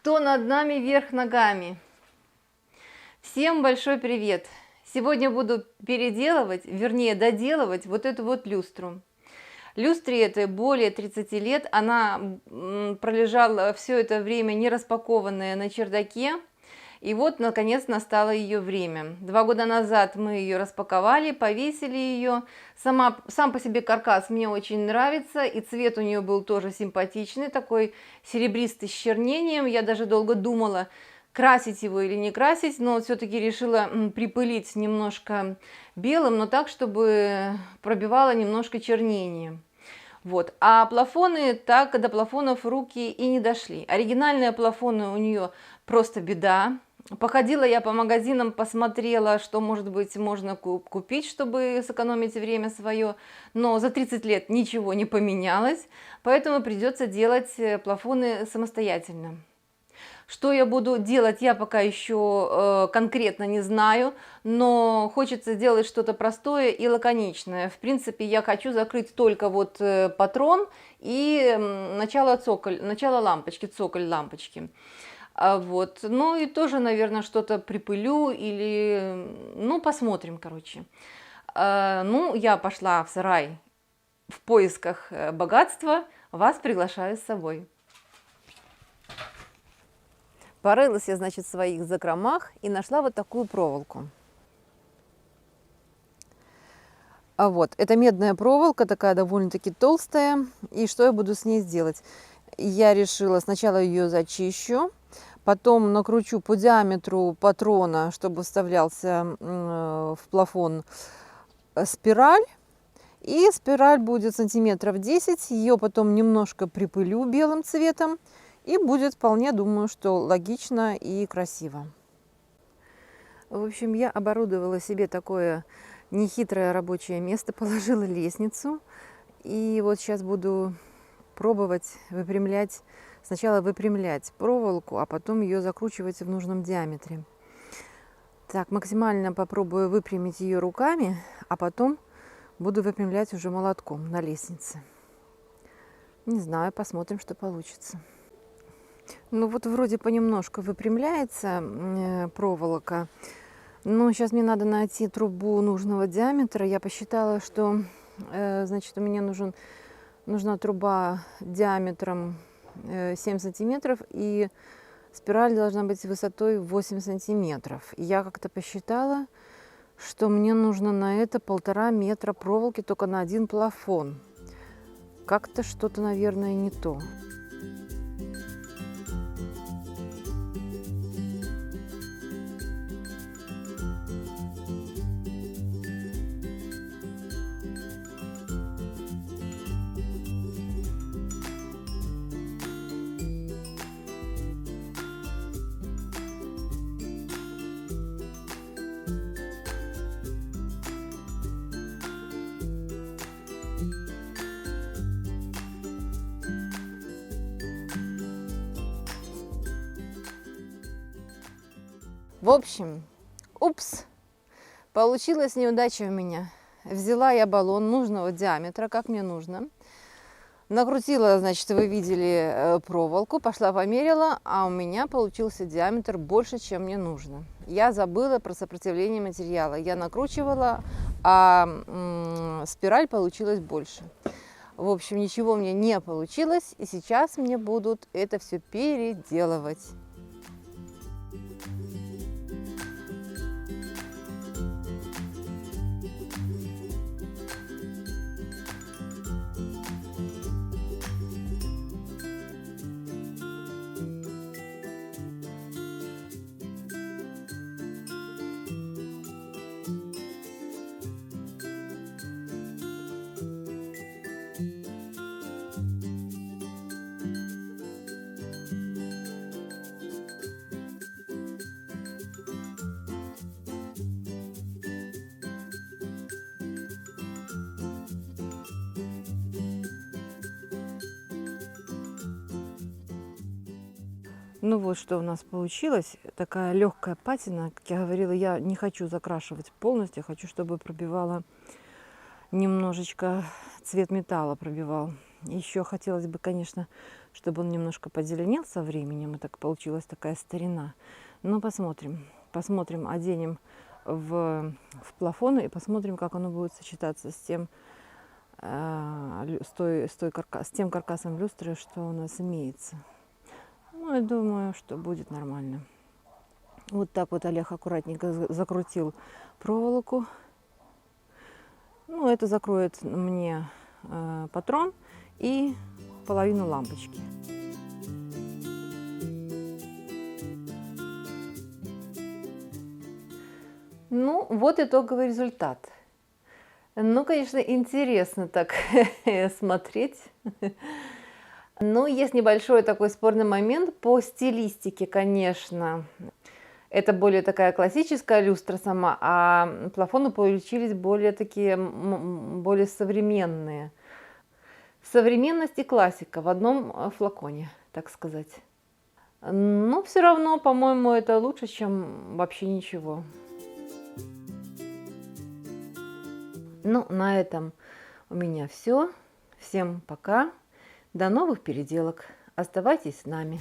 Кто над нами вверх ногами? Всем большой привет! Сегодня буду переделывать, вернее доделывать вот эту вот люстру. Люстре этой более 30 лет, она пролежала все это время не распакованная на чердаке. И вот, наконец, настало ее время. 2 года назад мы ее распаковали, повесили ее. Сам по себе каркас мне очень нравится, и цвет у нее был тоже симпатичный, такой серебристый с чернением. Я даже долго думала, красить его или не красить, но все-таки решила припылить немножко белым, но так, чтобы пробивало немножко чернение. Вот. А плафоны, так до плафонов руки и не дошли. Оригинальные плафоны у нее просто беда. Походила я по магазинам, посмотрела, что, может быть, можно купить, чтобы сэкономить время свое, но за 30 лет ничего не поменялось, поэтому придется делать плафоны самостоятельно. Что я буду делать, я пока еще конкретно не знаю, но хочется сделать что-то простое и лаконичное. В принципе, я хочу закрыть только вот патрон и начало лампочки, цоколь лампочки. Вот. Ну и тоже, наверное, что-то припылю или, ну, посмотрим, короче. Ну, я пошла в сарай в поисках богатства, вас приглашаю с собой. Порылась я, значит, в своих закромах и нашла вот такую проволоку. А вот, это медная проволока, такая довольно-таки толстая. И что я буду с ней сделать? Я решила сначала ее зачищу, потом накручу по диаметру патрона, чтобы вставлялся в плафон спираль. И спираль будет сантиметров 10. Ее потом немножко припылю белым цветом. И будет вполне, думаю, что логично и красиво. В общем, я оборудовала себе такое нехитрое рабочее место, положила лестницу. И вот сейчас буду пробовать выпрямлять. Сначала выпрямлять проволоку, а потом ее закручивать в нужном диаметре. Так, максимально попробую выпрямить ее руками, а потом буду выпрямлять уже молотком на лестнице. Не знаю, посмотрим, что получится. Ну вот вроде понемножку выпрямляется проволока. Но сейчас мне надо найти трубу нужного диаметра. Я посчитала, что значит, у меня нужна труба диаметром 7 сантиметров, и спираль должна быть высотой 8 сантиметров. И я как-то посчитала, что мне нужно на это 1,5 метра проволоки только на один плафон. Как-то что-то, наверное, не то. В общем, упс, получилась неудача у меня. Взяла я баллон нужного диаметра, как мне нужно. Накрутила, значит, вы видели проволоку, пошла померила, а у меня получился диаметр больше, чем мне нужно. Я забыла про сопротивление материала. Я накручивала, а спираль получилась больше. В общем, ничего мне не получилось, и сейчас мне будут это все переделывать. Ну вот что у нас получилось. Такая легкая патина. Как я говорила, я не хочу закрашивать полностью. Хочу, чтобы пробивала немножечко цвет металла пробивал. Еще хотелось бы, конечно, чтобы он немножко позеленел со временем, и так получилась такая старина. Но посмотрим, оденем в плафон и посмотрим, как оно будет сочетаться с тем, с тем каркасом люстры, что у нас имеется. Ну, я думаю, что будет нормально. Вот так вот Олег аккуратненько закрутил проволоку. Ну, это закроет мне патрон и половину лампочки. Ну, вот итоговый результат. Ну, конечно, интересно так смотреть. Но есть небольшой такой спорный момент по стилистике, конечно. Это более такая классическая люстра сама, а плафоны получились более такие, более современные. Современность и классика в одном флаконе, так сказать. Но все равно, по-моему, это лучше, чем вообще ничего. Ну, на этом у меня все. Всем пока. До новых переделок. Оставайтесь с нами.